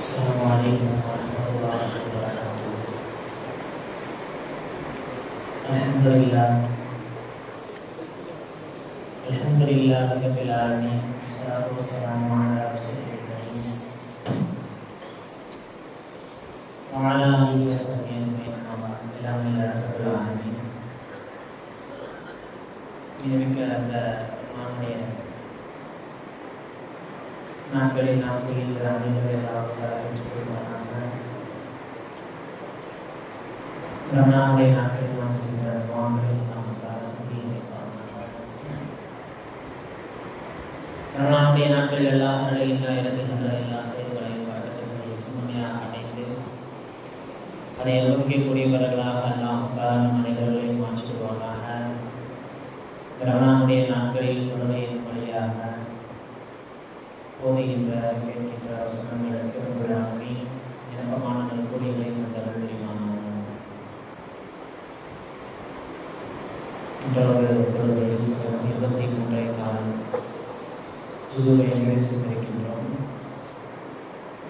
Assalamualaikum warahmatullahi wabarakatuh. Alhamdulillah, Alhamdulillah rabbil alamin. Wassalatu wassalamu ala rasulil karim wa ala alihi wa sahbihi ajma'in. Alhamdulillah rabbil alamin. Minika அந்த நம்முடைய நாட்களில் நாம் செய்கின்ற அனைவரை ரமணானுடைய நாட்களில் நாம் செய்கின்ற துவாக்களில் ரமணானுடைய நாட்களில் எல்லா நிலையில இறங்குகின்ற எல்லா செயல்களையும் முழுமையாக அடைந்து அதை அனுபவிக்கக்கூடியவர்களாக எல்லாம் காரணம் அனைவர்களையும் மாற்றிடுவாங்க. ரமணானுடைய நாட்களில் தொழுகையின் வழியாக போதுகின்ற கேட்கின்ற வசனங்களுக்கு உங்களாகவே இணக்கமான நற்கூலிகளை தந்தவர்கள் தெரியுமா? இன்றொரு தொழுகையில் 23 காலம் ஜுஸுவை நிறைவேற்றிருக்கின்றோம்.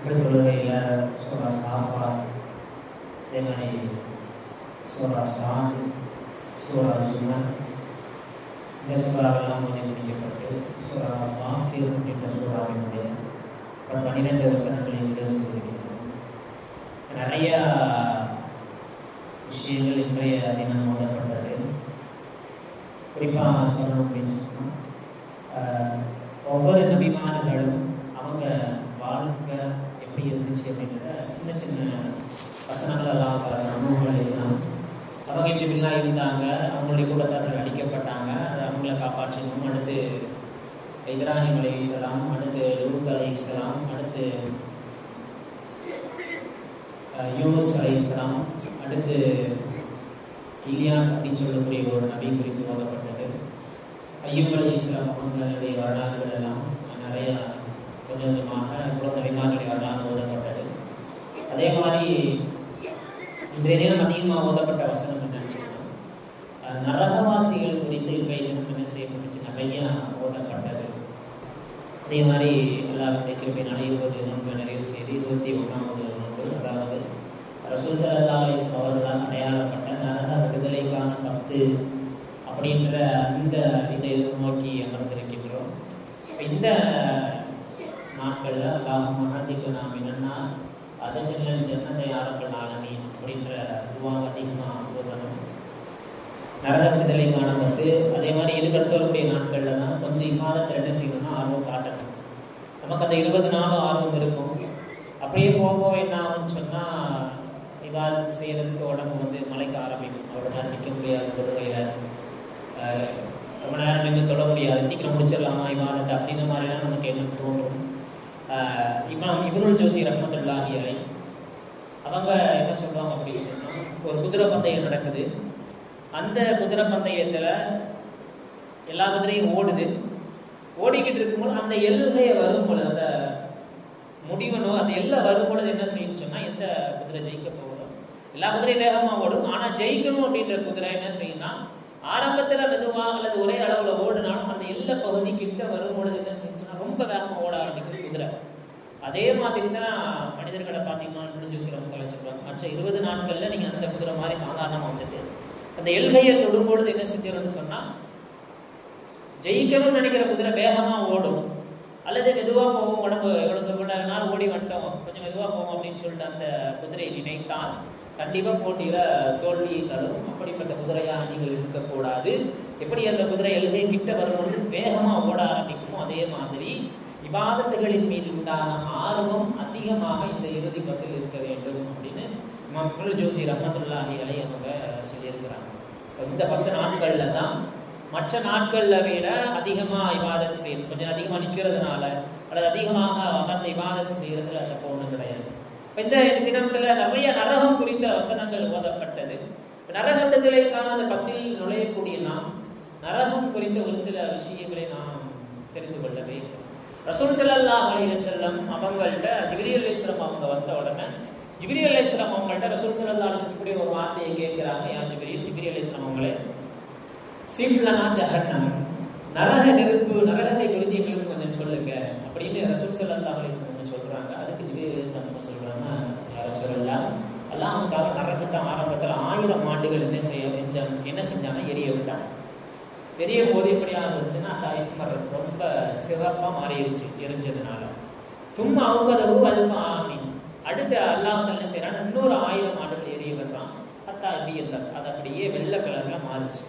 இந்த தொழுகையில் சூரா சாஃபாத், அதே மாதிரி சூரா சாத், சூரா ஜுமர், இந்த சூறாவெல்லாம் முடிக்கப்பட்டு சூரா ஆஃபிர் என்ற சூறாவினுடைய 12 வசனங்களை நிறைவு செய்திருக்கிறோம். நிறைய விஷயங்கள் இன்றைய தினம் ஓதப்பட்டது. குறிப்பாக சொல்லணும் அப்படின்னு சொன்னால், ஒவ்வொரு நபிமார்களும் அவங்க வாழ்க்கை எப்படி இருந்துச்சு அப்படின்ற சின்ன சின்ன வசனங்கள் எல்லாம் சமூகம் அவங்க இப்படிலாம் இருந்தாங்க, அவங்களுடைய கூட்டத்தார்கள் அடிக்கப்பட்டாங்க, அது அவங்கள காப்பாற்றணும். அடுத்து இப்ராஹிம் அலைஹிஸ்ஸலாம், அடுத்து லூத் அலைஹிஸ்ஸலாம், அடுத்து யூனுஸ் அலைஹிஸ்ஸலாம், அடுத்து இலியாஸ் அப்படின்னு சொல்லக்கூடிய ஒரு நபி குறித்து ஓதப்பட்டது. ஐயூப் அலைஹிஸ்ஸலாம் அவங்களுடைய வரலாறுகள் எல்லாம் நிறைய கொஞ்சம் கொஞ்சமாக குழந்தை நபிமார்களுடைய வரலாறு ஓதப்பட்டது. அதே மாதிரி இன்றைய தினம் அதிகமாக ஓதப்பட்ட வசனம் என்னன்னு சொன்னால், நரகவாசிகள் குறித்து இன்றைய தினம் என்ன செய்யப்பட்டுச்சு, நிறைய ஓதப்பட்டது. அதே மாதிரி எல்லாருடைய கிருபையினால 20 நோன்பு நிறைவு செய்து 21ஆவது நோன்பு, அதாவது ரசூல் ஸல்லல்லாஹு அலைஹி வஸல்லம் அவர்களால் அடையாளப்பட்ட நரக விடுதலைக்கான 10 அப்படின்ற இந்த இதை நோக்கி அமர்ந்திருக்கின்றோம். இந்த நாட்களில் அல்லாஹும்ம ஹதினா மினன்னா அதஜல்லல் ஜன்னத்தை யாரப்பல் ஆலமீன் அப்படின்ற துவாவை அதிகமாக ஓதணும். நரக விடுதலைக்கான 10. அதே மாதிரி இதுக்கடுத்து வரக்கூடிய நாட்களில் தான் கொஞ்சம் இமாதத்தில் என்ன செய்யணும்னா ஆர்வம் காட்டணும். நமக்கு அந்த 20 நாளும் ஆர்வம் இருக்கும். அப்படியே போக என்ன ஆகும்னு சொன்னால், இபாதத்து செய்கிறதுக்கு உடம்பு மலைக்க ஆரம்பிக்கும். அவ்வளோ நிற்க முடியாது, தொழுகையில் ரொம்ப நேரம் நின்று தொட முடியாது, சீக்கிரம் முடிச்சிடலாமா இபாதத்தை அப்படின்ற மாதிரிலாம் நமக்கு என்ன தோணும். இமாம் இப்னுல் ஜௌஸி ரஹ்மத்துல்லாஹி அலைஹி அவங்க என்ன சொல்லுவாங்க அப்படின்னு சொன்னால், ஒரு குதிரை பந்தயம் நடக்குது. அந்த குதிரை பந்தயத்தில் எல்லா குதிரையும் ஓடுது. ஓடிக்கிட்டு இருக்கும்போது அந்த எல்கையை வரும்பொழுது, அந்த முடிவனோ அந்த எல்லை வரும்பொழுது என்ன செய்யணும்னு சொன்னால், எந்த குதிரை ஜெயிக்க போகிறோம், எல்லா குதிரையும் வேகமாக ஓடும். ஆனால் ஜெயிக்கணும் அப்படின்ற குதிரை என்ன செய்யணும்னா, ஆரம்பத்தில் மெதுவாக அல்லது ஒரே அளவில் ஓடினாலும் அந்த எல்லை பகுதி கிட்ட வரும்பொழுது என்ன செய்யணும்னா ரொம்ப வேகமாக ஓட ஆரம்பிக்குது குதிரை. அதே மாதிரி தான் மனிதர்களை பார்த்தீங்கன்னா முடிஞ்சு சிறப்புகளை சொல்லுவாங்க. மற்ற 20 நாட்களில் நீங்கள் அந்த குதிரை மாதிரி சாதாரணமாக வந்துட்டு அந்த எல்கையை தொடும்பொழுது என்ன செஞ்சிருன்னு சொன்னால், ஜெயிக்கணும்னு நினைக்கிற குதிரை வேகமாக ஓடும், அல்லது மெதுவாக போகும். உடம்பு எவ்வளோ நாள் ஓடி வந்துட்டோம், கொஞ்சம் மெதுவாக போகும் அப்படின்னு சொல்லிட்டு அந்த குதிரையை நினைத்தால் கண்டிப்பாக போட்டியில் தோல்வியை தரும். அப்படிப்பட்ட குதிரையாக நீங்கள் இருக்கக்கூடாது. எப்படி அந்த குதிரை எல்கை கிட்ட வரும்பொழுது வேகமாக ஓட ஆரம்பிக்குமோ, அதே மாதிரி இபாதத்துகளின் மீது உண்டான ஆர்வம் அதிகமாக இந்த இறுதி 10 இருக்க வேண்டும் அப்படின்னு இமாம் இப்னுல் ஜௌஸி ரஹ்மத்துல்லாஹி அலைஹி அவங்க சொல்லியிருக்கிறாங்க. இந்த 10 நாட்களில் தான் மற்ற நாட்களில் விட அதிகமாக இபாதத் செய்யணும். கொஞ்சம் அதிகமாக நிற்கிறதுனால அல்லது அதிகமாக அமர்ந்த இபாதத் செய்கிறதுல அந்த போகணும் கிடையாது. இந்த தினத்தில் நிறைய நரகம் குறித்த வசனங்கள் ஓதப்பட்டது. நரக விடுதலைக்கான அந்த 10 நுழையக்கூடிய நாம் நரகம் குறித்த ஒரு சில விஷயங்களை நாம் தெரிந்து கொள்ள வேண்டும். ரசூல் ஸல்லல்லாஹு அலைஹி வஸல்லம் அவங்கள்ட்ட ஜிப்ரீல் அலைஹிஸ்ஸலாம் அவங்க வந்த உடனே ஜிப்ரீல் அலைஹிஸ்ஸலாம் அவங்கள்ட்ட ரசூல் ஸல்லல்லாஹு அலைஹி வஸல்லம் ஒரு வார்த்தையை கேட்கிறாங்க. யா ஜிப்ரீல் அலைஹிஸ்ஸலாம் அவங்களே சிஃப்லனா ஜஹன்னம், நரக நெருப்பு, நரகத்தை குறித்து எங்களுக்கு கொஞ்சம் சொல்லுங்க அப்படின்னு ரசூல் ஸல்லல்லாஹு அலைஹி வஸல்லம் சொல்றாங்க. அதுக்கு ஜிப்ரீல் அலைஹிஸ்ஸலாம் நரகத்தை ஆரம்பத்தில் 1000 ஆண்டுகள் என்ன செஞ்சாங்கன்னா எரிய விட்டாங்க. எரியும் போது எப்படி ஆகுதுன்னா ரொம்ப சிறப்பாக மாறிடுச்சு எரிஞ்சதுனால. சும்மா அவுக்கதவு அல்ஃபா ஆமீன். அடுத்து அல்லாஹ் என்ன செய்யறான், இன்னொரு 1000 ஆண்டுகள் எரிய விடுறான். பத்தா எப்படி இருந்தார், அது அப்படியே வெள்ளை கலர்ல மாறிச்சு.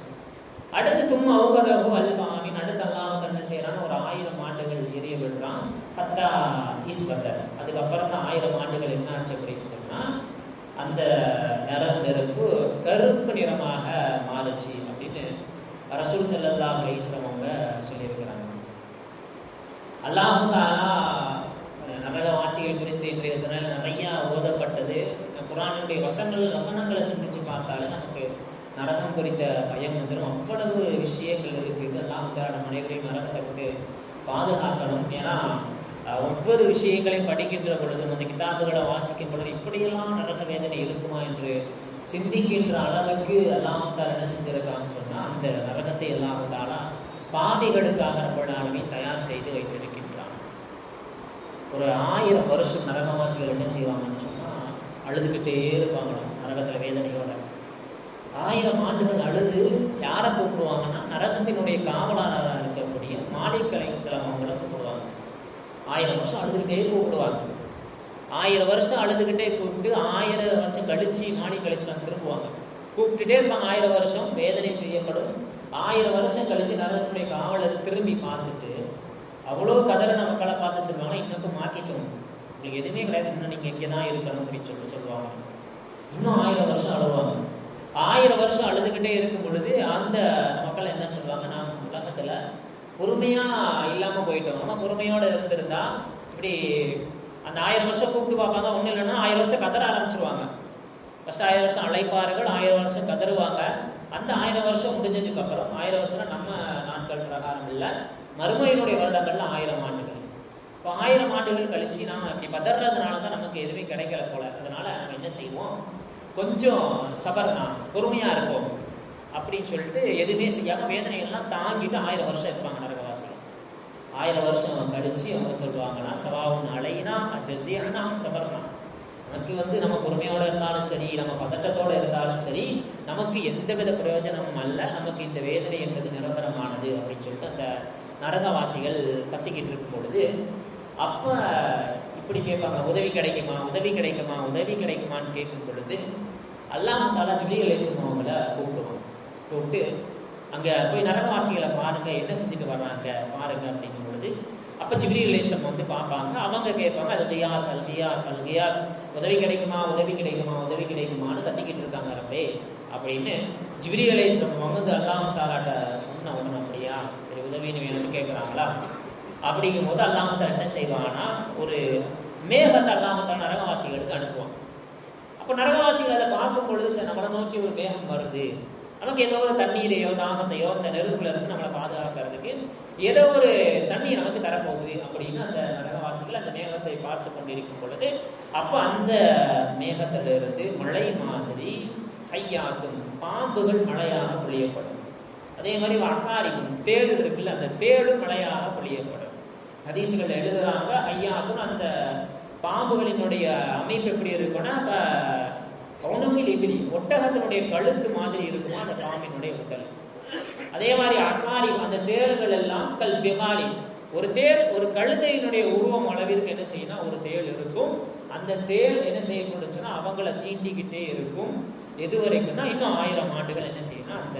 அடுத்து சும்மா அவுக்கதவு அல்ஃபா ஆமீன். அடுத்து அல்லாஹ் என்ன செய்யறான்னு ஒரு 1000 ஆண்டுகள் எரிய விடுறான். பத்தா ஈஸ்வரர். அதுக்கப்புறம் தான் 1000 ஆண்டுகள் என்ன ஆச்சு அப்படின்னு சொன்னா அந்த நெருப்பு கருப்பு நிறமாக மாறுச்சு அப்படின்னு ரசூல் ஸல்லல்லாஹு அலைஹி வஸல்லம் அவங்க சொல்லியிருக்கிறாங்க. அல்லாஹ் தஆலா நரகவாசிகள் குறித்து இன்றைய தினத்தில் நிறைய ஓதப்பட்டது. குர்ஆனுடைய வசனங்களை சிந்திச்சு பார்த்தாலே நமக்கு நரகம் குறித்த பயம் வந்துடும். அவ்வளவு விஷயங்கள் இருக்குது. அல்லாஹ் தஆலா நம் அனைவரையும் நரகத்தை விட்டு பாதுகாக்கணும். ஏன்னா ஒவ்வொரு விஷயங்களையும் படிக்கின்ற பொழுது, அந்த கிதாபுகளை வாசிக்கும் பொழுது இப்படியெல்லாம் நரக வேதனை இருக்குமா என்று சிந்திக்கின்ற அளவுக்கு அல்லாஹ் தஆலா என்ன செஞ்சிருக்கான்னு சொன்னால் அந்த நரகத்தை அல்லாஹ் தஆலா பாவிகளுக்காக ரப்பல் ஆலமீன் தயார் செய்து வைத்திருக்கின்றான். ஒரு 1000 வருஷம் நரகவாசிகள் என்ன செய்வாங்கன்னு சொன்னால் அழுதுகிட்டே இருப்பாங்களாம் நரகத்தில் வேதனையோட. 1000 ஆண்டுகள் அழுது யாரை கூப்பிடுவாங்கன்னா நரகத்தினுடைய காவலாளராக இருக்கக்கூடிய மாலிக் அலைஹிஸ்ஸலாம் அவங்கள கூப்பிடுவாங்க. 1000 வருஷம் அழுதுகிட்டே கூப்பிடுவாங்க. 1000 வருஷம் அழுதுகிட்டே கூப்பிட்டு 1000 வருஷம் கழிச்சு மாலிக் அலைஹிஸ்ஸலாம் திரும்புவாங்க. கூப்பிட்டுட்டே இருப்பாங்க. 1000 வருஷம் வேதனை செய்யப்படும். 1000 வருஷம் கழிச்சு நரகத்தினுடைய காவலர் திரும்பி பார்த்துட்டு அவ்வளோ கதறின மக்களை பார்த்து சொல்லுவாங்க, இன்னும் மாக்கிக்கணும், உங்களுக்கு எதுவுமே கிடையாது, இன்னும் நீங்கள் இங்கே தான் இருக்கணும் அப்படின்னு சொல்லுவாங்க. இன்னும் 1000 வருஷம் அழுவாங்க. 1000 வருஷம் அழுதுகிட்டே இருக்கும் பொழுது அந்த மக்கள் என்ன சொல்லுவாங்க, நாம் உலகத்தில் பொறுமையாக இல்லாமல் போயிட்டோம், நம்ம பொறுமையோடு இருந்திருந்தா இப்படி அந்த 1000 வருஷம் கூப்பிட்டு பார்ப்பாங்க. ஒன்றும் இல்லைன்னா 1000 வருஷம் கதற ஆரம்பிச்சிருவாங்க. ஃபஸ்ட்டு 1000 வருஷம் அழைப்பார்கள், 1000 வருஷம் கதறுவாங்க. அந்த 1000 வருஷம் முடிஞ்சதுக்கப்புறம் 1000 வருஷம் நம்ம நாட்கள் பிரகாரம் இல்லை, மறுமையினுடைய வருடங்கள்ல 1000 ஆண்டுகள். இப்போ 1000 ஆண்டுகள் கழிச்சு நாம் அப்படி பதறதுனால தான் நமக்கு எதுவுமே கிடைக்கல போல. அதனால நம்ம என்ன செய்வோம், கொஞ்சம் சபர்னா பொறுமையாக இருப்போம் அப்படின்னு சொல்லிட்டு எதுவுமே செய்யாமல் வேதனைகள்லாம் தாங்கிட்டு 1000 வருஷம் இருப்பாங்க நரகவாசிகள். 1000 வருஷம் கழிச்சு அவங்க சொல்லுவாங்கன்னா சவாவுன் அலைனா ஜஸீஅனா சபர்னா, நமக்கு நம்ம பொறுமையோடு இருந்தாலும் சரி, நம்ம பதட்டத்தோடு இருந்தாலும் சரி, நமக்கு எந்தவித பிரயோஜனமும் அல்ல, நமக்கு இந்த வேதனை என்பது நிரந்தரமானது அப்படின்னு சொல்லிட்டு அந்த நரகவாசிகள் கத்திக்கிட்டு இருக்கும் பொழுது அப்போ இப்படி கேட்பாங்க, உதவி கிடைக்குமா உதவி கிடைக்குமா உதவி கிடைக்குமான்னு கேட்கும் பொழுது அல்லாஹ் தஆலா ஜிப்ரீல் அலைஹிஸ்ஸலாம் அவங்கள கூப்பிட்டு அங்கே போய் நரகவாசிகளை பாருங்கள், என்ன செஞ்சுட்டு வர்றாங்க பாருங்க அப்படிங்கும் பொழுது அப்போ ஜிப்ரீல் அலைஹிஸ்ஸலாம் வந்து பார்ப்பாங்க. அவங்க கேட்பாங்க, அல்கியாத் உதவி கிடைக்குமா உதவி கிடைக்குமா உதவி கிடைக்குமான்னு கத்திக்கிட்டு இருக்காங்க ரப்பே அப்படின்னு ஜிப்ரீல் அலைஹிஸ்ஸலாம் வந்து அல்லாஹ் தஆலாட்ட சொன்ன உடனே அப்படியா சரி உதவின்னு வேணும்னு கேட்குறாங்களா. அப்படிங்கும் போது அல்லாஹ் தஆலா என்ன செய்வான்னா ஒரு மேகத்தை அல்லாஹ் தஆலா நரகவாசிகளுக்கு அனுப்புவான். அப்போ நரகவாசிகள் அதை பார்க்கும் பொழுது சரி நம்மளை நோக்கி ஒரு மேகம் வருது, நமக்கு ஏதோ ஒரு தண்ணீரையோ தாகத்தையோ அந்த நெருப்புல இருந்து நம்மளை பாதுகாக்கிறதுக்கு ஏதோ ஒரு தண்ணீர் நமக்கு தரப்போகுது அப்படின்னு அந்த நரகவாசிகள் அந்த மேகத்தை பார்த்து கொண்டிருக்கும் பொழுது அப்போ அந்த மேகத்திலிருந்து மழை மாதிரி ஹையாக்கும் பாம்புகள் மழையாக பொழியப்படும். அதே மாதிரி அக்காரிக்கும் தேடு இருக்குல்ல, அந்த தேடு மழையாக பொழியப்படும். ஹதீஸ்கள் எழுதுறாங்க, ஐயாக்கும் அந்த பாம்புகளினுடைய அமைப்பு எப்படி இருக்குன்னா இப்போ கவுனமில் இப்படி ஒட்டகத்தினுடைய கழுத்து மாதிரி இருக்குமா அந்த பாம்பினுடைய உடல். அதே மாதிரி அக்காரி அந்த தேள்கள் எல்லாம் கல் பிகாலி, ஒரு தேள் ஒரு கழுதையினுடைய உருவம் அளவிற்கு என்ன செய்யணும் ஒரு தேள் இருக்கும். அந்த தேள் என்ன செய்யப்படுச்சுன்னா அவங்கள தீண்டிக்கிட்டே இருக்கும். எது வரைக்கும்னா இன்னும் 1000 ஆண்டுகள் என்ன செய்யணும் அந்த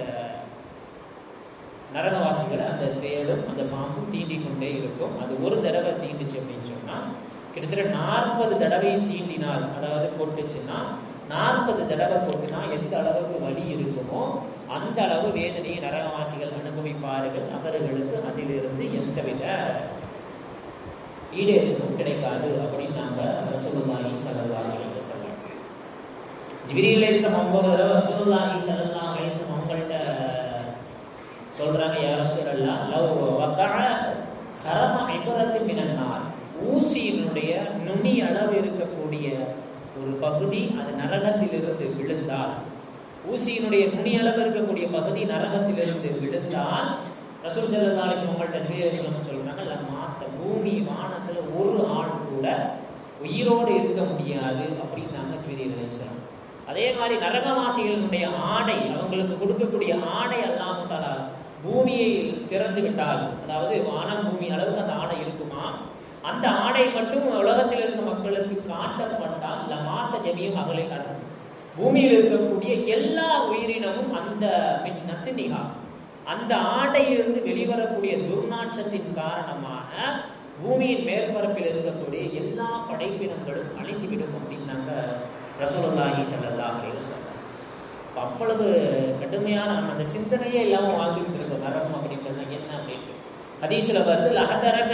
நரகவாசிகளை அந்த தேளும் அந்த பாம்பும் தீண்டிக் கொண்டே இருக்கும். அது ஒரு தடவை தீண்டுச்சு அப்படின்னு சொன்னால் கிட்டத்தட்ட 40 தடவை தீண்டினால், அதாவது கொட்டுச்சுன்னா 40 தடவை கொட்டினா எந்த அளவுக்கு வலி இருக்குமோ அந்த அளவு வேதனையை நரகவாசிகள் அனுபவிப்பார்கள். அவர்களுக்கு அதிலிருந்து எந்தவித ஈடேற்றமும் கிடைக்காது அப்படின்னு நாங்கள் ரசூலுல்லாஹி ஸல்லல்லாஹு அலைஹி வஸல்லம் ஜிப்ரீல் அலைஹிஸ்ஸலாம் 9 தடவை ரசூலுல்லாஹி ஸல்லல்லாஹு அலைஹி வஸல்லம் அவங்கள்ட்ட சொல்றாங்க, யா ரசூலல்லாஹ் லவ் வகஅ ஹரம இப்ரத்தின் மினன் நார், ஊசியினுடைய நுனி அளவு இருக்கக்கூடிய ஒரு பகுதி அது நரகத்திலிருந்து விழுந்தால், ஊசியினுடைய நுனி அளவு இருக்கக்கூடிய பகுதி நரகத்திலிருந்து விழுந்தால் ரசூல் ஸல்லல்லாஹு அலைஹி வஸல்லம் அவங்கள்ட்ட ஜிப்ரீல் அலைஹிஸ்ஸலாம் சொல்றாங்க, மாத்த பூமி வானத்துல ஒரு ஆள் கூட உயிரோடு இருக்க முடியாது அப்படின்னாங்க ஜிப்ரீல் அலைஹிஸ்ஸலாம். அதே மாதிரி நரகவாசிகளுடைய ஆடை, அவங்களுக்கு கொடுக்கக்கூடிய ஆடை அல்லாஹ் தஆலா பூமியை திறந்து விட்டால், அதாவது வானம் பூமி அளவுக்கு அந்த ஆடை இருக்குமா, அந்த ஆடை மட்டும் உலகத்தில் இருக்க மக்களுக்கு காட்டப்பட்டால் லமாத்த ஜமியும் அகலை அறுக்கும், பூமியில் இருக்கக்கூடிய எல்லா உயிரினமும் அந்த நத்தினிகா அந்த ஆடையிலிருந்து வெளிவரக்கூடிய துர்நாற்றத்தின் காரணமான பூமியின் மேற்பரப்பில் இருக்கக்கூடிய எல்லா படைப்பினங்களும் அழிந்துவிடும் அப்படின்னாங்க ரசூலுல்லாஹி ஸல்லல்லாஹு அலைஹி வஸல்லம். அவ்வளவு கடுமையான அந்த சிந்தனையே இல்லாமல் வாழ்ந்துகிட்டு இருக்கோம். நரகம் அப்படின்றது என்ன அப்படின்ட்டு ஹதீஸ்ல வருது, லஹதரக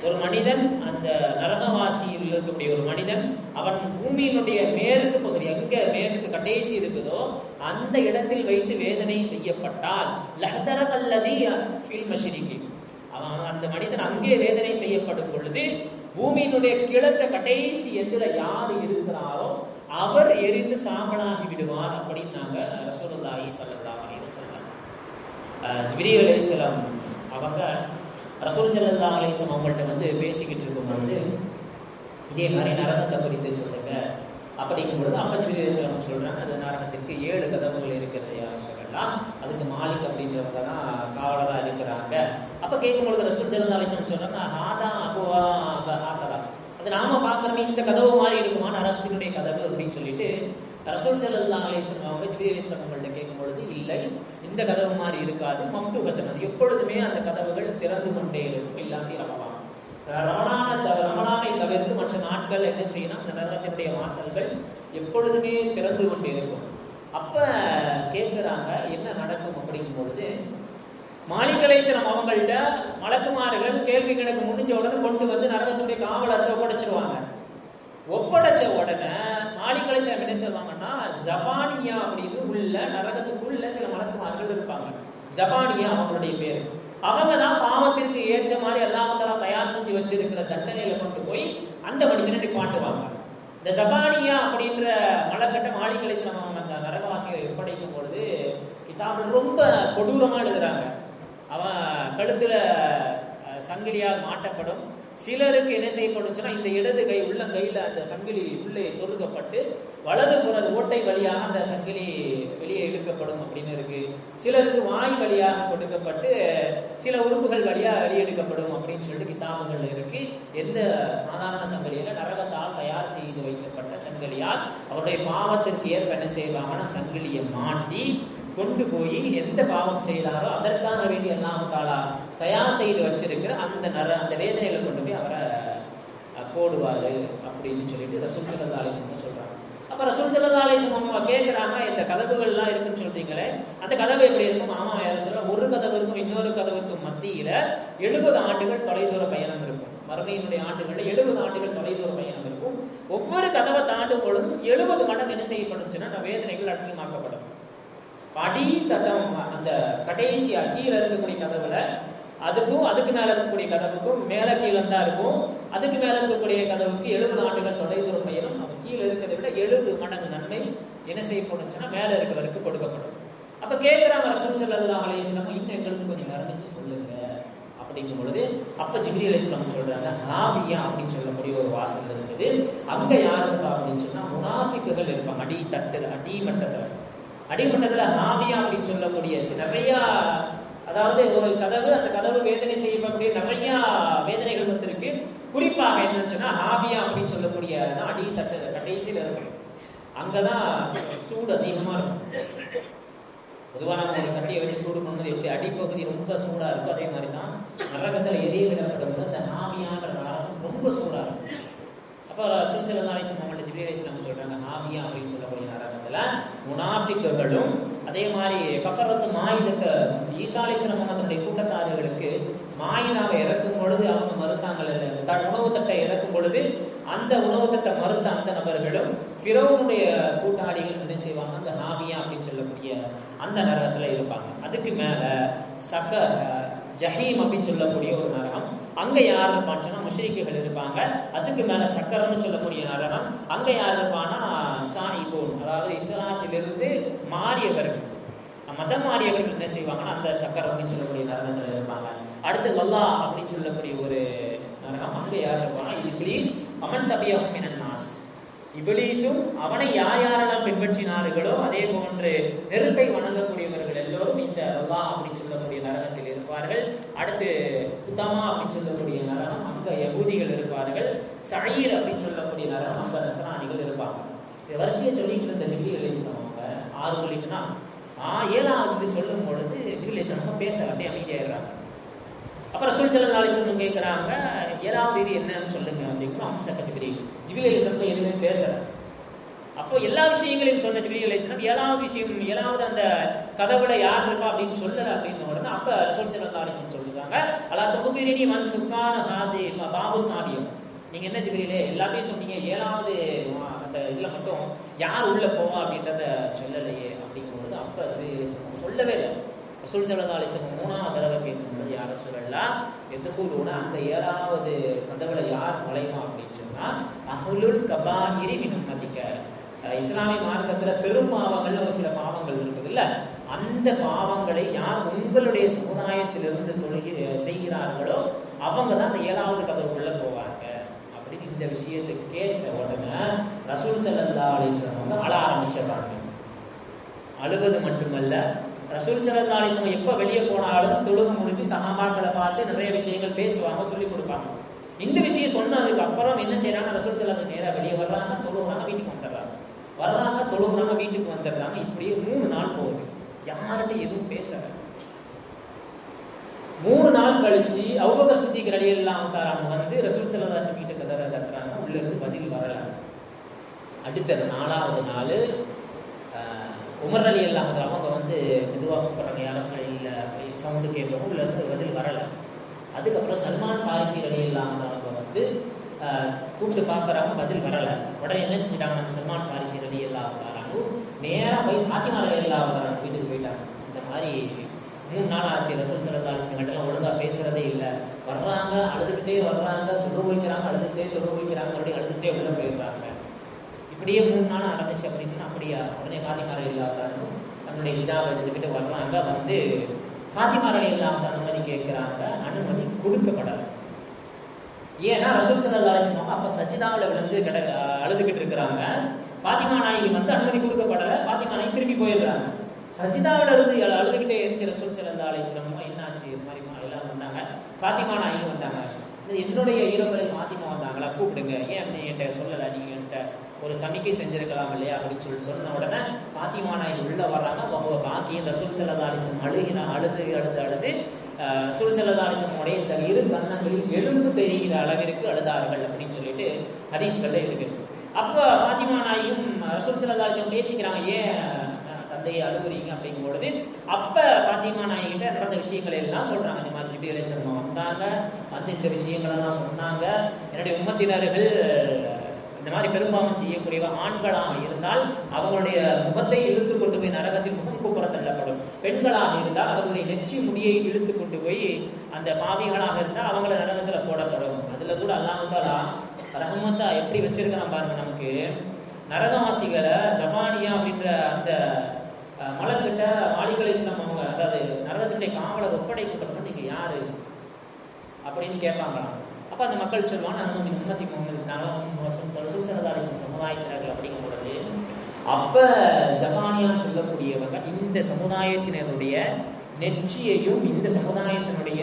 ஒரு மனிதன், அந்த நரகவாசியில் இருக்கக்கூடிய ஒரு மனிதன், அவன் பூமியினுடைய மேற்கு பகுதி, எங்க மேற்கு கடைசி இருக்குதோ அந்த இடத்தில் வைத்து வேதனை செய்யப்பட்டால் லஹதரகல்லதி ஃபில் மஷ்ரிகி, அவன் அந்த மனிதன் அங்கே வேதனை செய்யப்படும் பொழுது பூமியினுடைய கிழக்கு கடைசி என்ற யார் இருக்கிறாரோ அவர் எரிந்து சாம்பலாகி விடுவார் அப்படின்னாங்க ரசூலுல்லாஹி ஸல்லல்லாஹு அலைஹி வஸல்லம். ஜிப்ரீல் அலைஹிஸ்ஸலாம் அவங்க ரசூல் ஸல்லல்லாஹு அலைஹி வஸல்லம் அவங்கள்ட்ட வந்து பேசிக்கிட்டு இருக்கும்போது இதே மாதிரி நரகத்தை குறித்து சொல்லுங்க அப்படிங்கும் பொழுது அப்ப ஜிப்ரீல் அலைஹிஸ்ஸலாம் சொல்றாங்க, அது நரகத்திற்கு 7 கதவுகள் இருக்கிறது யார் சொல்லலாம், அதுக்கு மாலிக் அப்படின்றவங்க தான் காவலராக இருக்கிறாங்க. அப்போ கேட்கும்பொழுது ரசூல் ஸல்லல்லாஹு அலைஹி வஸல்லம் சொல்றாங்க, ஹாதா அபுவா ஆகதா, அது நாம பார்க்குறோமே இந்த கதவு மாதிரி இருக்குமா நரகத்தினுடைய கதவு அப்படின்னு சொல்லிட்டு ரசூல் ஸல்லல்லாஹு அலைஹி வஸல்லம் அவங்க ஜிப்ரீல் அலைஹிஸ்ஸலாம் அவங்கள்ட்ட கேட்கும்பொழுது இல்லை, இந்த கதவு மாதிரி இருக்காது, மஃப்தூஹத்தன், அது எப்பொழுதுமே அந்த கதவுகள் திறந்து கொண்டே இருக்கும், இல்லாட்டி ரமலான், ரமலானை தவிர்த்து மற்ற நாட்கள் என்ன செய்யணும், அந்த நரகத்தினுடைய வாசல்கள் எப்பொழுதுமே திறந்து கொண்டே இருக்கும். அப்ப கேட்குறாங்க என்ன நடக்கும் அப்படிங்கும் பொழுது மாலிக் அலைஹிஸ்ஸலாம் அவங்கள்ட்ட மலக்குமார்கள் கேள்வி கணக்கு முடிஞ்ச உடனே கொண்டு வந்து நரகத்துடைய காவலர்கிட்ட ஒப்படைச்சிருவாங்க. ஒப்படைச்ச உடனே மாலிக் அலைஹிஸ்ஸலாம் என்ன சொல்லுவாங்கன்னா, ஜபானியா அப்படின்னு உள்ள நரகத்துக்குள்ள சில மலக்குமார்கள் இருப்பாங்க. ஜபானியா அவங்களுடைய பேர். அவங்க தான் பாவத்திற்கு ஏற்ற மாதிரி அல்லாஹ் தஆலா தயார் செஞ்சு வச்சிருக்கிற தண்டனையில கொண்டு போய் அந்த மனிதனை நிப்பாட்டுவாங்க. இந்த ஜபானியா அப்படின்ற மலக்கட்ட மாலிக் அலைஹிஸ்ஸலாம் அவங்க அந்த நரகவாசிகளை ஒப்படைக்கும் பொழுது கிதாபில் ரொம்ப கொடூரமா எழுதுறாங்க. அவன் கழுத்துல சங்கிலியால் மாட்டப்படும், சிலருக்கு என்ன செய்யப்படும் சொன்னா இந்த இடது கை உள்ளங்கையில் அந்த சங்கிலி உள்ளே சொருகப்பட்டு வலது புற ஓட்டை வழியாக அந்த சங்கிலி வெளியே இழுக்கப்படும் அப்படின்னு இருக்கு. சிலருக்கு வாய் வழியாக கொடுக்கப்பட்டு சில உறுப்புகள் வழியாக வெளியெடுக்கப்படும் அப்படின்னு சொல்லிட்டு கிதாபுகள் இருக்கு. எந்த சாதாரண சங்கிலியில நரகத்தால் தயார் செய்து வைக்கப்பட்ட சங்கிலியால் அவருடைய பாவத்திற்கு ஏற்ப என்ன செய்வாங்கன்னா சங்கிலியை மாட்டி கொண்டு போய் எந்த பாவம் செய்தாரோ அதற்காக வேண்டி அல்லாஹ் தஆலா தயார் செய்து வச்சிருக்கிற அந்த வேதனையில கொண்டு போய் அவரை போடுவாரு அப்படின்னு சொல்லிட்டு ரசூல் ஸல்லல்லாஹு அலைஹி வஸல்லம் சொல்றாங்க. அப்ப ரசூல் ஸல்லல்லாஹு அலைஹி வஸல்லம் கேட்குறாங்க, இந்த கதவுகள்லாம் இருக்குன்னு சொல்றீங்களே, அந்த கதவு எப்படி இருக்கும்? ஆமா யாரும் சொல்ல, ஒரு கதவுக்கும் இன்னொரு கதவுக்கும் மத்தியில 70 ஆண்டுகள் தொலைதூர பயணம் இருக்கும். மறுமையினுடைய ஆண்டுகளில் 70 ஆண்டுகள் தொலைதூர பயணம் இருக்கும். ஒவ்வொரு கதவை தாண்டும் பொழுதும் 70 மடங்கு என்ன செய்யப்படும் சொன்னா வேதனைகள் அதிகமாக்கப்படும். அடித்தட்டம் அந்த கடைசி கீழே இருக்கக்கூடிய கதவுல அதுக்கும் அதுக்கு மேல இருக்கக்கூடிய கதவுக்கும் மேல கீழே தான் இருக்கும். அதுக்கு மேல இருக்கக்கூடிய கதவுக்கு 70 ஆண்டுகள் தொலைதூர பயணம். அது கீழே இருக்கிறத விட 70 மடங்கு நன்மை என்ன செய்யப்படுச்சுன்னா மேல இருக்கிறவருக்கு கொடுக்கப்படும். அப்ப கேட்கிறாங்க ரசூல் ஸல்லல்லாஹு அலைஹி வஸல்லம், இன்னும் எங்களுக்கு கொஞ்சம் வர்ணிச்சு சொல்லுங்க அப்படிங்கும் பொழுது அப்ப ஜிப்ரீல் அலைஹிஸ்ஸலாம் சொல்றாங்க, ஹாவியா அப்படின்னு சொல்லக்கூடிய ஒரு வாசல் இருக்குது. அங்க யார் இருப்பா அப்படின்னு சொன்னா முனாஃபிக்குகள் இருப்பாங்க. அடிமட்டத்துல ஹாவியா அப்படின்னு சொல்லக்கூடிய நிறைய, அதாவது ஒரு கதவு, அந்த கதவு வேதனை செய்யப்படக்கூடிய நிறைய வேதனைகள் வந்திருக்கு. குறிப்பாக என்னன்னு சொன்னா ஹாவியா அப்படின்னு சொல்லக்கூடிய அடித்தட்டு கடைசியில் இருக்கும். அங்கதான் சூடு அதிகமா இருக்கும். பொதுவாக நம்ம ஒரு சட்டியை வச்சு சூடு பண்ணுறது எப்படி அடிப்பகுதி ரொம்ப சூடா இருக்கும், அதே மாதிரி தான் நரகத்துல எரிய விடப்படும் அந்த ஹாவியான்ற நரகம் ரொம்ப சூடா இருக்கும். அப்போ ரசூல் ஸல்லல்லாஹு அலைஹி வஸல்லம் ஜிப்ரீல் அலைஹிஸ்ஸலாம் சொல்றாங்க, ஹாவியா அப்படின்னு சொல்லக்கூடிய நரகத்துல முனாஃபிக்குகளும் அதே மாதிரி கஃபரத்து மாயிதத்தை ஈசா அலைஹிஸ்ஸலாம் தன்னுடைய கூட்டத்தார்களுக்கு மாயினாவை இறக்கும் பொழுது அவங்க மறுத்தாங்கல்ல, உணவு தட்டை இறக்கும் பொழுது அந்த உணவு தட்டை மறுத்த அந்த நபர்களும் ஃபிரௌனுடைய கூட்டாளிகள் என்ன செய்வாங்க, அந்த ஹாவியா அப்படின்னு சொல்லக்கூடிய அந்த நரகத்துல இருப்பாங்க. அதுக்கு மேல ஜஹீம் அப்படின்னு சொல்லக்கூடிய ஒரு நரகம், அங்க யார் இருப்பான்னு சொன்னா முஷ்ரிக்குகள் இருப்பாங்க. அதுக்கு மேல சக்கரம்னு சொல்லக்கூடிய நரகம், அங்க யார் இருப்பான்னா சாயிபூன், அதாவது இஸ்லாத்திலிருந்து மாறியவர்கள், மதம் மாறியவர்கள் என்ன செய்வாங்கன்னா அந்த சக்கரம் அப்படின்னு சொல்லக்கூடிய நரகங்கள் இருப்பாங்க. அடுத்து வல்லா அப்படின்னு சொல்லக்கூடிய ஒரு நரகம், அங்க யார் இருப்பாங்கன்னா இப்லீஸ் அமன் தபியஹும் மினன் நாஸ், இபிலீசும் அவனை யார் யாரெல்லாம் பின்பற்றினார்களோ அதே போன்று நெருப்பை வணங்கக்கூடியவர்கள் எல்லோரும் இந்த அல்லாஹ் அப்படின்னு சொல்லக்கூடிய நரகத்தில் இருப்பார்கள். அடுத்து குதமா அப்படின்னு சொல்லக்கூடிய நரகம், அங்க யகூதிகள் இருப்பார்கள். சயீர் அப்படின்னு சொல்லக்கூடிய நரகம், அங்க நஸ்ரானிகள் இருப்பாங்க. இந்த வரிசையை சொல்லிட்டு இருந்த ஜிப்ரீல் அலைஹிஸ்ஸலாம் அவங்க 6 சொல்லிட்டுனா 7வது சொல்லும் பொழுது ஜிப்ரீல் அலைஹிஸ்ஸலாம் பேச அப்படியே அமைதியாயிடுறாங்க. அப்புறம் ரசூல் ஸல்லல்லாஹு அலைஹி வஸல்லம் கேட்குறாங்க, 7வது இது என்னன்னு சொல்லுங்க அப்படிங்கிற அம்சக்க ஜிப்ரீல் அலைஹிஸ்ஸலாம் எதுவுமே பேசல. அப்போ எல்லா விஷயங்களையும் சொன்ன ஜிப்ரீல் அலைஹிஸ்ஸலாம் 7வது விஷயம், 7வது அந்த கதவுல யார் இருக்கா அப்படின்னு சொல்லல அப்படின்னு உடனே அப்ப ரசூல் ஸல்லல்லாஹு அலைஹி வஸல்லம் சொல்றாங்க, அலா துஹ்பிரினி மன் சுக்கான ஹாதி பாபு சாபியம். நீங்க என்ன ஜிப்ரீலே எல்லாத்தையும் சொன்னீங்க, 7வது அந்த இதுல மட்டும் யார் உள்ள போவா அப்படின்றத சொல்லலையே அப்படிங்கும்போது அப்ப ஜிப்ரீல் அலைஹிஸ்ஸலாம் சொல்லவே இல்லை. ரசூல் ஸல்லல்லாஹு அலைஹி வஸல்லம் 3வது தடவை கேட்கும்போது யார் ரசூலல்லாஹ் எதுகுலூன அந்த 7வது கதவுல யார் நுழைவா அப்படின்னு சொன்னா அஹ்லுல் கபாயிரி மின் உம்மதிக. இஸ்லாமிய மார்க்கத்துல பெரும் பாவங்கள் ஒரு சில பாவங்கள் இருக்குது இல்ல, அந்த பாவங்களை யார் உங்களுடைய சமுதாயத்திலிருந்து செய்கிறார்களோ அவங்க தான் அந்த 7வது கதவுக்குள்ள போவாங்க அப்படின்னு இந்த விஷயத்தை கேட்ட உடனே ரசூல் ஸல்லல்லாஹு அலைஹி வஸல்லம் வந்து அழ ஆரம்பிச்சிடுறாங்க. அழுவது மட்டுமல்ல, ரசூல் ஸல்லல்லாஹு அலைஹி வஸல்லம் எப்போ வெளியே போனாலும் தொழுகை முடிஞ்சு சஹாபாக்களை பார்த்து நிறைய விஷயங்கள் பேசுவாங்க, சொல்லி கொடுப்பாங்க. இந்த விஷயம் சொன்னதுக்கு அப்புறம் என்ன செய்யறாங்க, ரசூல் ஸல்லல்லாஹு அலைஹி நேராக வெளியே வர்றாங்க, தொழுகிறாங்க, வீட்டுக்கு வந்துடுறாங்க, வர்றாங்க, தொழுகிறாங்க, வீட்டுக்கு வந்துடுறாங்க. இப்படியே 3 நாள் போகுது, யார்கிட்ட எதுவும் பேசல. 3 நாள் கழிச்சு அபூபக்கர் சித்திக் ரலியல்லாஹு தஆலா வந்து ரசூல் ஸல்லல்லாஹு அலைஹி வஸல்லம் வீட்டு கதவை தட்டுறாங்க, உள்ள இருந்து பதில் வரல. அடுத்த 4வது நாள் உமர் ரலியல்லாஹு தஆலா அவங்க வந்து மெதுவாக கூப்பிட்றாங்க, யாரும் இல்லை சவுண்டு கேட்கவும் உள்ள இருந்து பதில் வரலை. அதுக்கப்புறம் சல்மான் ஃபாரிசி ரலியல்லாஹு தஆலா அவங்க வந்து கூப்பிட்டு பார்க்குறாங்க, பதில் வரலை. உடனே என்ன செஞ்சுட்டாங்க, நம்ம சல்மான் ஃபாரிசி ரலியல்லாஹு தஆலா நேராக போய் ஃபாத்திமா ரலியல்லாஹு தஆலா வீட்டுக்கு போயிட்டாங்க. இந்த மாதிரி 3 நாள் ஆச்சு, ரசூல் ஸல்லல்லாஹு அலைஹி வஸல்லம் கிட்டலாம் ஒழுங்காக பேசுறதே இல்லை. வர்றாங்க, அழுதுகிட்டே வர்றாங்க, தொழு வைக்கிறாங்க, அழுதுகிட்டே தொழு வைக்கிறாங்க, மறுபடியும் அழுதுகிட்டே உள்ள போயிடுறாங்க. இப்படியே 3 நாள் நடந்துச்சு அப்படின்னு. அப்படியா, உடனே ஃபாத்திமா ரலியல்லாஹு தஆலா தன்னுடைய ஹிஜாப் எடுத்துக்கிட்டு வர்றாங்க. வந்து ஃபாத்திமா ரலியல்லாஹு தஆலா அனுமதி கேட்குறாங்க, அனுமதி கொடுக்கப்படலை. ஏன்னா ரசூல் ஸல்லல்லாஹு அலைஹி வஸல்லம் அப்போ சஜிதாவில் விழுந்து அழுதுகிட்டு இருக்கிறாங்க. ஃபாத்திமா நாயகி வந்து அனுமதி கொடுக்கப்படலை. ஃபாத்திமா நாயகி திரும்பி போயிடுறாங்க. சஜிதாவில் இருந்து அழுதுகிட்டே இருந்துச்சு ரசூல் ஸல்லல்லாஹு அலைஹி வஸல்லம். என்னாச்சு, இது மாதிரி எல்லாம் வந்தாங்க. ஃபாத்திமா நாயகி வந்தாங்க, என்னுடைய ஈரப்பலை ஃபாத்திமா வந்தாங்களா, கூப்பிடுங்க, ஏன் அப்படின்னு என்கிட்ட சொல்லலை, நீங்கள் என்கிட்ட ஒரு சமிக்கை செஞ்சிருக்கலாம் இல்லையா அப்படின்னு சொன்ன உடனே ஃபாத்திமா நாயகி உள்ளே வர்றாங்க. அவங்க பாக்கி ரசூல் ஸல்லல்லாஹு அலைஹி வஸல்லம் அழுது ரசூல் ஸல்லல்லாஹு அலைஹி வஸல்லம் உடைய இந்த 2 கன்னங்களில் எலும்பு தெரிகிற அளவிற்கு அழுதார்கள் அப்படின்னு சொல்லிட்டு ஹதீஸ்கள்ல இருக்கு. அப்போ ஃபாத்திமா நாயும் ரசூல் ஸல்லல்லாஹு அலைஹி வஸல்லம் பேசிக்கிறாங்க, ஏன் தந்தையை அழுகுறீங்க அப்படிங்கும் பொழுது அப்போ ஃபாத்திமா நாய்கிட்ட நடந்த விஷயங்களை எல்லாம் சொல்கிறாங்க. இந்த மாதிரி ஜிப்ரீல் அலைஹிஸ்ஸலாம் வந்தாங்க, வந்து இந்த விஷயங்களெல்லாம் சொன்னாங்க. என்னுடைய உம்மத்தினர்கள் இந்த மாதிரி பெரும்பாவம் செய்யக்கூடிய ஆண்களாக இருந்தால் அவங்களுடைய முகத்தை இழுத்து கொண்டு போய் நரகத்தில் முகம் கூப்புற தள்ளப்படும். பெண்களாக இருந்தால் அவர்களுடைய நெற்றி முடியை இழுத்து கொண்டு போய் அந்த பாவிகளாக இருந்தால் அவங்கள நரகத்தில் போடப்படும். அதில் கூட அல்லாஹ் தஆலா ரஹ்மத்தா எப்படி வச்சிருக்கான் பாருங்க. நமக்கு நரகவாசிகளை ஜபானியா அப்படின்ற அந்த மலக்கிட்ட மாலிக் அலைஹிஸ்ஸலாம் அவங்க, அதாவது நரகத்தினுடைய காவலர் ஒப்படைக்கப்பட்டவங்க நீங்கள் யாரு அப்படின்னு கேட்பாங்களாம். அப்போ அந்த மக்கள் சொல்லுவாங்க, நாங்கள் உம்மத்தி முகமது ரசூல் ஸல்லல்லாஹு அலைஹி வஸல்லம் சமுதாயத்தினர்கள் அப்படிங்கும் பொழுது அப்போ ஜபானியான்னு சொல்லக்கூடியவங்க இந்த சமுதாயத்தினருடைய நெற்றியையும் இந்த சமுதாயத்தினுடைய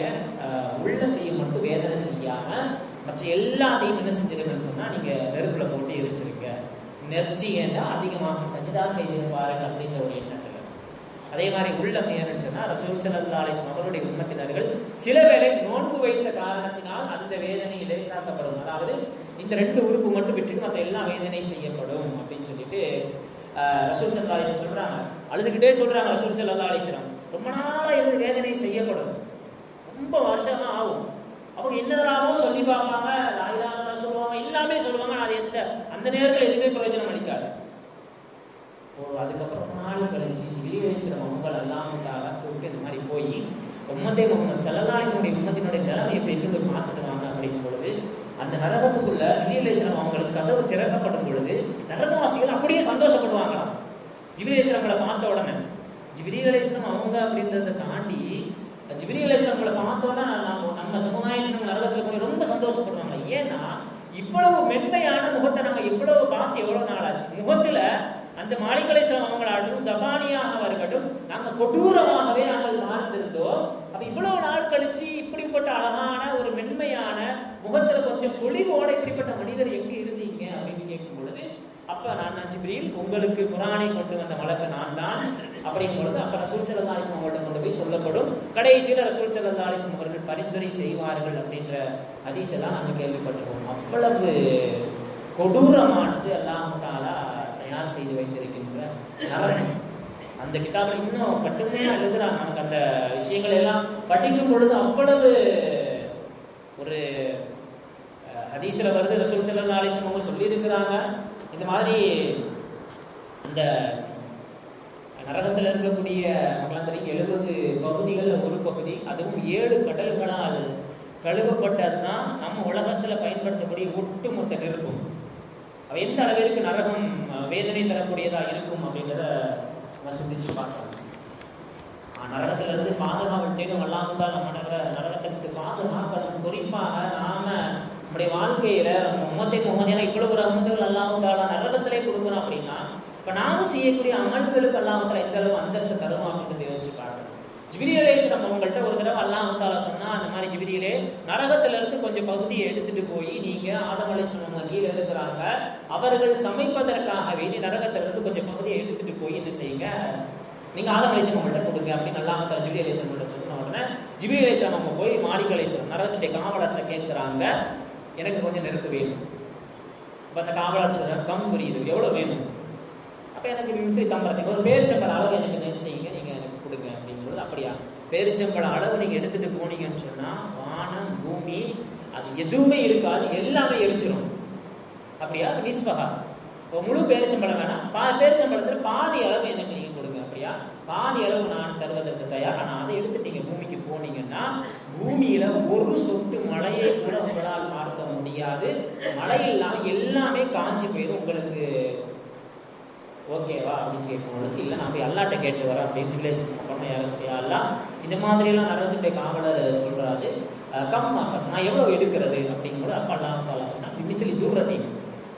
உள்ளத்தையும் மட்டும் வேதனை செய்யாமல் மற்ற எல்லாத்தையும் என்ன செஞ்சிருங்கன்னு சொன்னால் நீங்கள் நெருப்பில் போட்டு எரிச்சிருங்க. நெற்றியேன்னா அதிகமாக சஜிதா செய்திருப்பார்கள் அப்படிங்கிற ஒரு எண்ணத்தில். அதே மாதிரி உள்ளம் ஏன்னு சொன்னால் ரசூல் ஸல்லல்லாஹு அலைஹி வஸல்லம் அவருடைய உம்மத்தினர்கள் சில வேளை நோன்பு வைத்த காரணத்தினால் அந்த வேதனை லேசாக்கப்படும். அதாவது இந்த 2 உறுப்பு மட்டும் விட்டுட்டு மற்ற எல்லா வேதனை செய்யப்படும் அப்படின்னு சொல்லிட்டு ரசூல் ஸல்லல்லாஹு அலைஹி வஸல்லம் சொல்கிறாங்க. அழுதுகிட்டே சொல்கிறாங்க ரசூல் ஸல்லல்லாஹு அலைஹி வஸல்லம், ரொம்ப நாளாக இருந்து வேதனை செய்யப்படும், ரொம்ப வருஷமாக ஆகும். அவங்க என்னதெல்லாமோ சொல்லி பார்ப்பாங்க, லாயிலாக சொல்லுவாங்க, எல்லாமே சொல்லுவாங்க. அது அந்த நேரத்தில் எதுவுமே பிரயோஜனம் அளிக்காது. அதுக்கப்புறம் நாள் கழிச்சு ஜிப்ரீல் அலைஹிஸ்ஸலாம் அவங்கள் அல்லாஹ் தஆலா கூப்பிட்டு இந்த மாதிரி போய் உம்மத்தே முஹம்மது ஸல்லல்லாஹு அலைஹி வஸல்லம் உம்மத்தினுடைய நிலைமை எப்படி இருக்குன்னு பார்த்துட்டு வாங்க அப்படிங்கும் பொழுது அந்த நரகத்துக்குள்ள ஜிப்ரீல் அலைஹிஸ்ஸலாம் அவங்களுக்கு கதவு திறக்கப்படும் பொழுது நரகவாசிகள் அப்படியே சந்தோஷப்படுவாங்களாம். ஜிப்ரீல் அலைஹிஸ்ஸலாம்களை பார்த்த உடனே ஜிப்ரீல் அலைஹிஸ்ஸலாம் அவங்க அப்படின்றத தாண்டி ஜிப்ரீல் அலைஹிஸ்ஸலாம்களை பார்த்த உடனே நம்ம சமுதாயத்தின் நரகத்தில் போய் ரொம்ப சந்தோஷப்படுவாங்க. ஏன்னா இவ்வளவு மென்மையான முகத்தை நாங்கள் இவ்வளவு பார்த்து எவ்வளவு நாள் ஆச்சு. முகத்துல அந்த மாலிக் அலைஹிஸ்ஸலாம் அவங்களாகட்டும், ஜபானியாக இருக்கட்டும், நாங்கள் கொடூரமாகவே நாங்கள் வாழ்ந்திருந்தோம். அப்ப இவ்வளவு நாள் கழிச்சு இப்படிப்பட்ட அழகான ஒரு மென்மையான முகத்துல கொஞ்சம் பொலிவோட இப்படிப்பட்ட மனிதர் எங்க இருந்தீங்க அப்படின்னு கேட்கும் பொழுது, அப்ப நான் தான் ஜிப்ரீல், உங்களுக்கு குர்ஆனை கொண்டு வந்த மலக்கு நான் தான் அப்படிங்கும் பொழுது, அப்ப ரசூல் ஸல்லல்லாஹு அலைஹி வஸல்லம் அவங்கள்ட்ட கொண்டு போய் சொல்லப்படும். கடைசியில ரசூல் ஸல்லல்லாஹு அலைஹி வஸல்லம் அவர்கள் பரிந்துரை செய்வார்கள் அப்படின்ற ஹதீஸ் எல்லாம் நாங்கள் கேள்விப்பட்டிருக்கோம். அவ்வளவு கொடூரமானது அல்லாஹ் தஆலா தயார் செய்து வைத்திருக்கின்ற நரகம். அந்த கிதாபில் இன்னும் கட்டுமே எழுதுறாங்க. நமக்கு அந்த விஷயங்கள் எல்லாம் படிக்கும் பொழுது அவ்வளவு ஒரு ஹதீஸ்ல வருது. ரசூல் ஸல்லல்லாஹு அலைஹி வஸல்லம் அவங்க சொல்லி இருக்கிறாங்க, இந்த மாதிரி அந்த நரகத்தில் இருக்கக்கூடிய மக்களாம் தெரியும் 70 பகுதிகளில் ஒரு பகுதி, அதுவும் 7 கடல்களால் கழுவப்பட்டதுதான் நம்ம உலகத்துல பயன்படுத்தக்கூடிய ஒட்டுமொத்த நெருப்பும். எந்த அளவிற்கு நரகம் வேதனை தரக்கூடியதா இருக்கும் அப்படின்றத நம்ம சிந்திச்சு பார்க்கலாம். நரகத்துல இருந்து பாதுகாவல் தேடும் அல்லாஹ் தான் நம்ம நரகத்திற்கு பாதுகாக்கணும். குறிப்பாக நாம நம்முடைய வாழ்க்கையில முகமதியான இவ்வளவு ஒரு அமர்வுகள் அல்லாஹ் தாலா நரகத்திலே கொடுக்குறோம் அப்படின்னா, இப்ப நாம செய்யக்கூடிய அமல்களுக்கு அல்லாஹ் தாலா எந்த அளவு அந்தஸ்து தரும் அப்படின்றத யோசிச்சு பார்க்கணும். ஜிப்ரீல் அலைஹிஸ்ஸலாம் அவங்கள்ட்ட ஒரு தடவை அல்லாஹ் தாலா சொன்னா, அந்த மாதிரி ஜிப்ரீலே நரகத்துல இருந்து கொஞ்சம் பகுதியை எடுத்துட்டு போய் நீங்க ஆதம் அலைஹிஸ்ஸலாம் கீழே இருக்கிறாங்க, அவர்கள் சமைப்பதற்காக வேண்டி நரகத்துல இருந்து கொஞ்சம் பகுதியை எடுத்துட்டு போய் என்ன செய்யுங்க, நீங்க ஆதம் அலைஹிஸ்ஸலாம் அவங்கள்ட்ட கொடுங்க அப்படின்னு அல்லாஹ் தாலா ஜிப்ரீல் அலைஹிஸ்ஸலாம் சொன்ன உடனே ஜிப்ரீல் அலைஹிஸ்ஸலாம் அவங்க போய் மாலிக் அலைஹிஸ்ஸலாம் நரகத்துடைய காவலர்கிட்ட கேட்கிறாங்க, எனக்கு கொஞ்சம் நெருப்பு வேணும். அப்ப அந்த காவலர் சொல்றாங்க, கம் புரியுது, எவ்வளவு வேணும்? அப்ப எனக்கு மிஸ்ரி தம்பரத்துக்கு ஒரு பேரிச்சம்பழ அளவு எனக்கு என்ன செய்யுங்க, நீங்க எனக்கு கொடுங்க அப்படிங்கிறது. அப்படியா, பேரிச்சம்பழ அளவு நீங்க எடுத்துட்டு போனீங்கன்னு சொன்னா வானம் பூமி அது எதுவுமே இருக்காது, எல்லாமே எரிச்சிடும். அப்படியா, நிஸ்பகா முழு பேரிச்சம்பழம் வேணாம், பேரிச்சம்பழத்துல பாதி அளவு எனக்கு நீங்க கொடுங்க. அப்படியா, பாதி அளவு நான் தருவதற்கு தயார். ஆனா அதை எடுத்து நீங்க பூமிக்கு போனீங்கன்னா பூமியில ஒரு சொட்டு மழையை கூட உங்களால் பார்க்க முடியாது, மழை இல்லாம எல்லாமே காஞ்சி போயிடும். உங்களுக்கு ஓகேவா அப்படின்னு கேட்கும்போது, இல்லை நான் போய் அல்லாட்ட கேட்டு வரேன் அப்படின்னு சொல்லலாம். இந்த மாதிரிலாம் நரகத்துடைய காவலர் சொல்றாரு, கம்மாக நான் எவ்வளவு எடுக்கிறது அப்படிங்கும்போது, அப்ப அல்லாஹ் தாலா சொன்னா, மிச்சலி தூரத்தை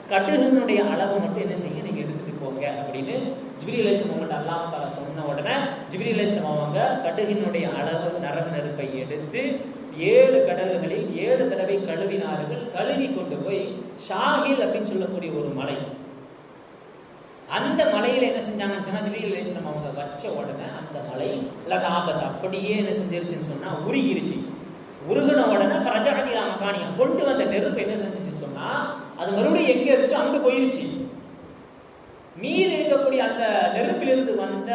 கடுகுனுடைய அளவு மட்டும் என்ன செய்ய நீங்க எடுத்துட்டு போங்க அப்படின்னு ஜிப்ரீல் அலைஹிஸ்ஸலாம் அவங்கள்ட்ட அல்லாஹ் தாலா சொன்ன உடனே ஜிப்ரீல் அலைஹிஸ்ஸலாம் அவங்க கடுகினுடைய அளவு நரக நெருப்பை எடுத்து 7 கடல்களில் 7 தடவை கழுவினார்கள். கழுவி கொண்டு போய் ஷாஹில் அப்படின்னு சொல்லக்கூடிய ஒரு மலை, அந்த மலையில என்ன செஞ்சாங்கன்னு சொன்னா, ஜிப்ரீல் அலைஹிஸ்ஸலாம் அவங்க வச்ச உடனே அந்த மலை ஆபத்து அப்படியே என்ன செஞ்சிருச்சுன்னு சொன்னா உருகிருச்சு. உருகின உடனே ஃபரஜஅத் இலா மகானிஹா, கொண்டு வந்த நெருப்பு என்ன செஞ்சிச்சுன்னு சொன்னா அது மறுபடியும் எங்க இருந்துச்சோ அங்க போயிருச்சு. மீதி இருக்கக்கூடிய அந்த நெருப்பிலிருந்து வந்த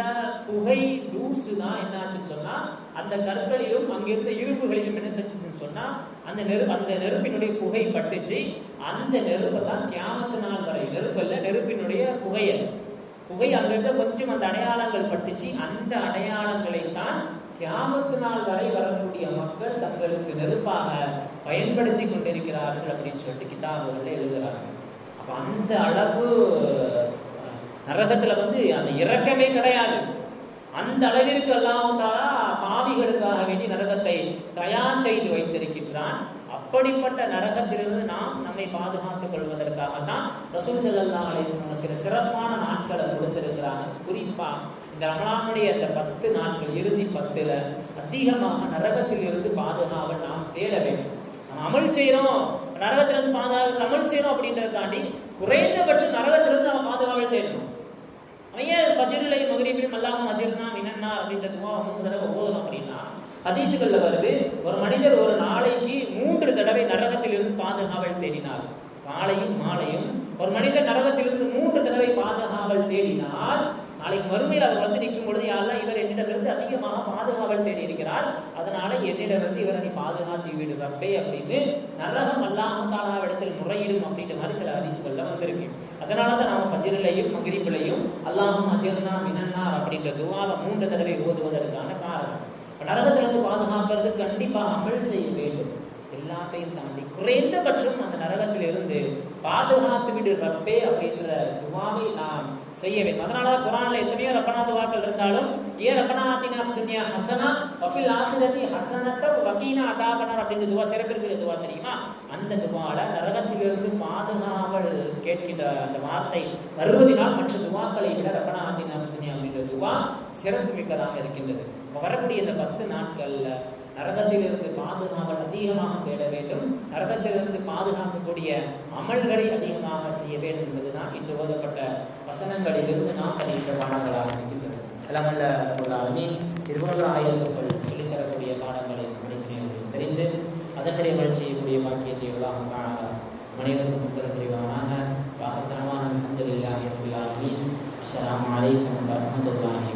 புகை தூசு தான் என்ன ஆச்சுன்னு சொன்னா அந்த கற்களிலும் அங்கிருந்த இரும்புகளிலும் என்ன செஞ்சுச்சுன்னு சொன்னா அந்த நெருப்பினுடைய புகை பட்டுச்சு. அந்த நெருப்பை தான் கியாமத்து நாள் வரை, நெருப்பல்ல நெருப்பினுடைய புகை அங்கிருந்த கொஞ்சம் அந்த அடையாளங்கள் பட்டுச்சு. அந்த அடையாளங்களை தான் கியாமத்து நாள் வரை வரக்கூடிய மக்கள் தங்களுக்கு நெருப்பாக பயன்படுத்தி கொண்டிருக்கிறார்கள் அப்படின்னு சொல்லிட்டு கிதாபுகளில் எழுதுறாங்க. அப்ப அந்த அளவு நரகத்துல அந்த இரக்கமே கிடையாது. அந்த அளவிற்கு அல்லாஹ் தஆலா பாவிகளுக்காக வேண்டி நரகத்தை தயார் செய்து வைத்திருக்கின்றான். அப்படிப்பட்ட நரகத்திலிருந்து நாம் நம்மை பாதுகாத்துக் கொள்வதற்காக தான் ரசூல் ஸல்லல்லாஹு அலைஹி வஸல்லம் சில சிறப்பான நாட்களை கொடுத்திருக்கிறாங்க. குறிப்பா இந்த ரமலானுடைய அந்த 10 நாட்கள், இறுதி 10ல அதிகமாக நரகத்தில் இருந்து பாதுகாவல் நாம் தேட வேண்டும். நம்ம அமல் செய்யறோம், நரகத்திலிருந்து பாதுகாவல் அமல் செய்யறோம் அப்படின்றத தாண்டி குறைந்தபட்சம் நரகத்திலிருந்து நம்ம பாதுகாவல் தேடணும். ஏன் ஃபஜ்ரிலையும் மக்ரிபிலும் அல்லாஹும்ம அஜிர்னா மினன் நார் அப்படின்ற துஆ 3 தடவை ஓதணும் அப்படின்னா ஹதீஸ்கள்ல வருது, ஒரு மனிதர் ஒரு நாளைக்கு 3 தடவை நரகத்திலிருந்து பாதுகாவல் தேடினார். காலையும் மாலையும் ஒரு மனிதர் நரகத்திலிருந்து 3 தடவை பாதுகாவல் தேடினால் நாளைக்கு மறுமையில் அவர் நிற்கும் பொழுது, யாரெல்லாம் இவர் என்னிடமிருந்து அதிகமாக பாதுகாவல் தேடி இருக்கிறார், அதனால என்னிடமிருந்து இவரை நீ பாதுகாத்து விடு ரப்பே அப்படின்னு நரகம் அல்லாஹ் தஆலாவிடத்தில் முறையிடும் அப்படின்ற மாதிரி சில ஹதீஸ்கள்ல வந்திருக்கு. அதனால தான் நாம ஃபஜ்ரிலையும் மக்ரிபிலையும் அல்லாஹும்ம அஜிர்னா மினன் நார் அப்படின்ற துஆவை 3 தடவை ஓதுவதற்கான காரணம். நரகத்திலிருந்து பாதுகாக்கிறது கண்டிப்பா அமல் செய்ய வேண்டும். எல்லாத்தையும் தாண்டி குறைந்தபட்சம் அந்த நரகத்தில் இருந்து பாதுகாத்து விடு ரப்பே அப்படின்ற துவாவை நாம் செய்ய வேண்டும். அதனாலதான் குர்ஆன்ல எத்தனையோ ரப்பனா துவாக்கள் இருந்தாலும் ஏ ரப்பனா ஆத்தினா ஃபித் துன்யா ஹஸனா வஃபில் ஆখিরাতি ஹஸனத வகீனா அதாபனார் அப்படிங்கிற துவா சிறப்பிற்குரிய துவா தெரியுமா? அந்த துவால நரகத்திலிருந்து பாதுகாவல் கேட்கின்ற அந்த வார்த்தை வருவதனால் மற்ற துவாக்களை விட ரப்பனா ஆத்தினா ஃபித் துன்யா அப்படின்ற துவா சிறப்பு மிக்கதாக இருக்கின்றது. வரக்கூடிய இந்த 10 நாட்கள்ல நரகத்திலிருந்து பாதுகாவல் அதிகமாக தேட வேண்டும். நரகத்திலிருந்து பாதுகாக்கக்கூடிய அமல்களை அதிகமாக செய்ய வேண்டும் என்பதுதான் இன்று ஓதப்பட்ட வசனங்களிலிருந்து நாம் அறிகின்ற பாடங்களாக இருக்கின்றது. எல்லாமல்ல ரப்பல் ஆலமீன் திருமண ஆயத்துக்கள் சொல்லித்தரக்கூடிய பாடங்களை படிக்கிறவர்கள் தெரிந்து அதற்கடைய வளர்ச்சி செய்யக்கூடிய பாக்கியத்தை மனிதர்கள் முத்தல் புரிவானாக. வாஹத்தனமான அல்ஹம்துலில்லாஹி ரப்பில் ஆலமீன். அஸ்ஸலாமு அலைக்கும் வரஹ்மத்துல்லாஹி